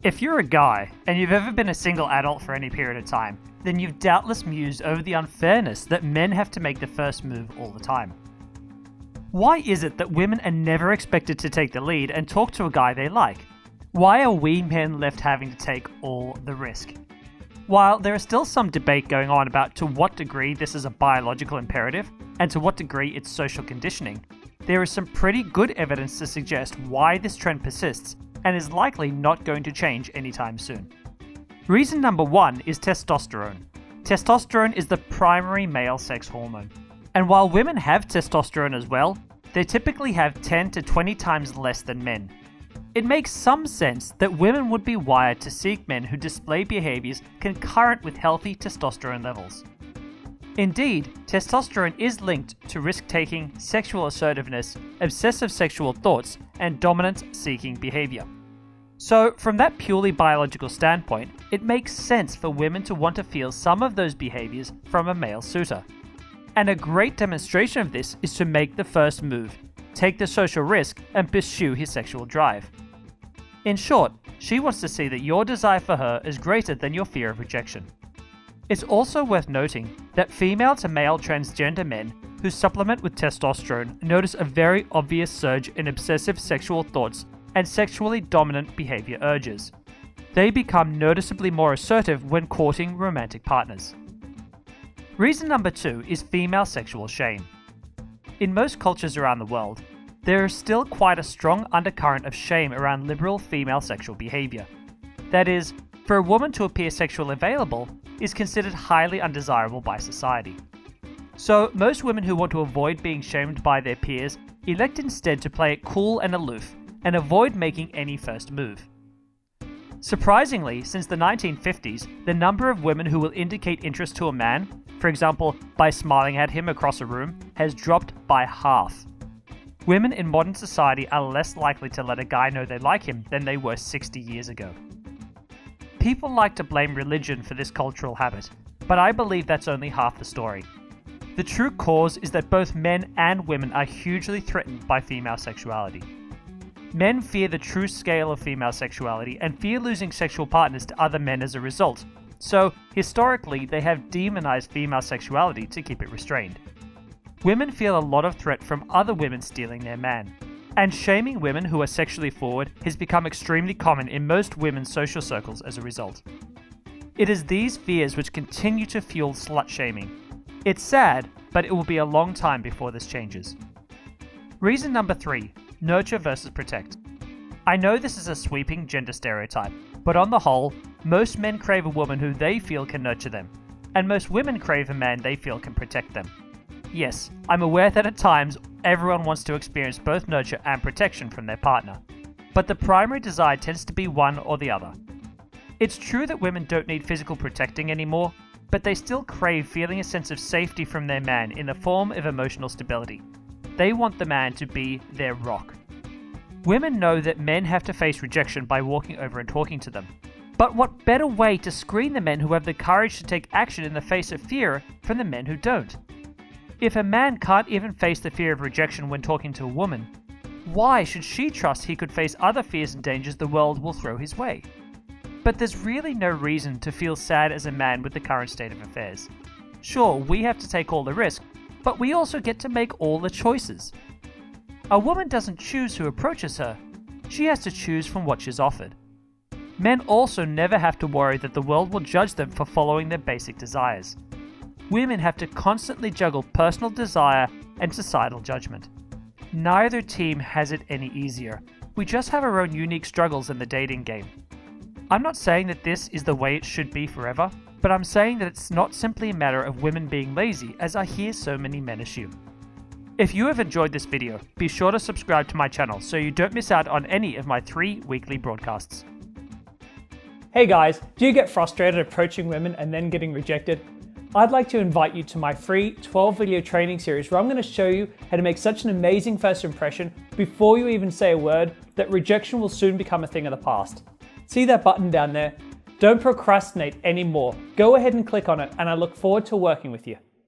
If you're a guy, and you've ever been a single adult for any period of time, then you've doubtless mused over the unfairness that men have to make the first move all the time. Why is it that women are never expected to take the lead and talk to a guy they like? Why are we men left having to take all the risk? While there is still some debate going on about to what degree this is a biological imperative, and to what degree it's social conditioning, there is some pretty good evidence to suggest why this trend persists and is likely not going to change anytime soon. Reason number one is testosterone. Testosterone is the primary male sex hormone. And while women have testosterone as well, they typically have 10 to 20 times less than men. It makes some sense that women would be wired to seek men who display behaviors concurrent with healthy testosterone levels. Indeed, testosterone is linked to risk-taking, sexual assertiveness, obsessive sexual thoughts, and dominance-seeking behavior. So, from that purely biological standpoint, it makes sense for women to want to feel some of those behaviors from a male suitor. And a great demonstration of this is to make the first move, take the social risk, and pursue his sexual drive. In short, she wants to see that your desire for her is greater than your fear of rejection. It's also worth noting that female to male transgender men who supplement with testosterone notice a very obvious surge in obsessive sexual thoughts and sexually dominant behavior urges. They become noticeably more assertive when courting romantic partners. Reason number two is female sexual shame. In most cultures around the world, there is still quite a strong undercurrent of shame around liberal female sexual behavior. That is, for a woman to appear sexually available is considered highly undesirable by society. So most women who want to avoid being shamed by their peers elect instead to play it cool and aloof and avoid making any first move. Surprisingly, since the 1950s, the number of women who will indicate interest to a man, for example by smiling at him across a room, has dropped by half. Women in modern society are less likely to let a guy know they like him than they were 60 years ago. People like to blame religion for this cultural habit, but I believe that's only half the story. The true cause is that both men and women are hugely threatened by female sexuality. Men fear the true scale of female sexuality and fear losing sexual partners to other men as a result, so historically they have demonized female sexuality to keep it restrained. Women feel a lot of threat from other women stealing their man, and shaming women who are sexually forward has become extremely common in most women's social circles as a result. It is these fears which continue to fuel slut shaming. It's sad, but it will be a long time before this changes. Reason number three, nurture versus protect. I know this is a sweeping gender stereotype, but on the whole, most men crave a woman who they feel can nurture them, and most women crave a man they feel can protect them. Yes, I'm aware that at times everyone wants to experience both nurture and protection from their partner, but the primary desire tends to be one or the other. It's true that women don't need physical protecting anymore, but they still crave feeling a sense of safety from their man in the form of emotional stability. They want the man to be their rock. Women know that men have to face rejection by walking over and talking to them. But what better way to screen the men who have the courage to take action in the face of fear from the men who don't? If a man can't even face the fear of rejection when talking to a woman, why should she trust he could face other fears and dangers the world will throw his way? But there's really no reason to feel sad as a man with the current state of affairs. Sure, we have to take all the risk, but we also get to make all the choices. A woman doesn't choose who approaches her, she has to choose from what she's offered. Men also never have to worry that the world will judge them for following their basic desires. Women have to constantly juggle personal desire and societal judgment. Neither team has it any easier. We just have our own unique struggles in the dating game. I'm not saying that this is the way it should be forever, but I'm saying that it's not simply a matter of women being lazy, as I hear so many men assume. If you have enjoyed this video, be sure to subscribe to my channel so you don't miss out on any of my 3 weekly broadcasts. Hey guys, do you get frustrated approaching women and then getting rejected? I'd like to invite you to my free 12-video training series where I'm going to show you how to make such an amazing first impression before you even say a word that rejection will soon become a thing of the past. See that button down there? Don't procrastinate anymore. Go ahead and click on it, and I look forward to working with you.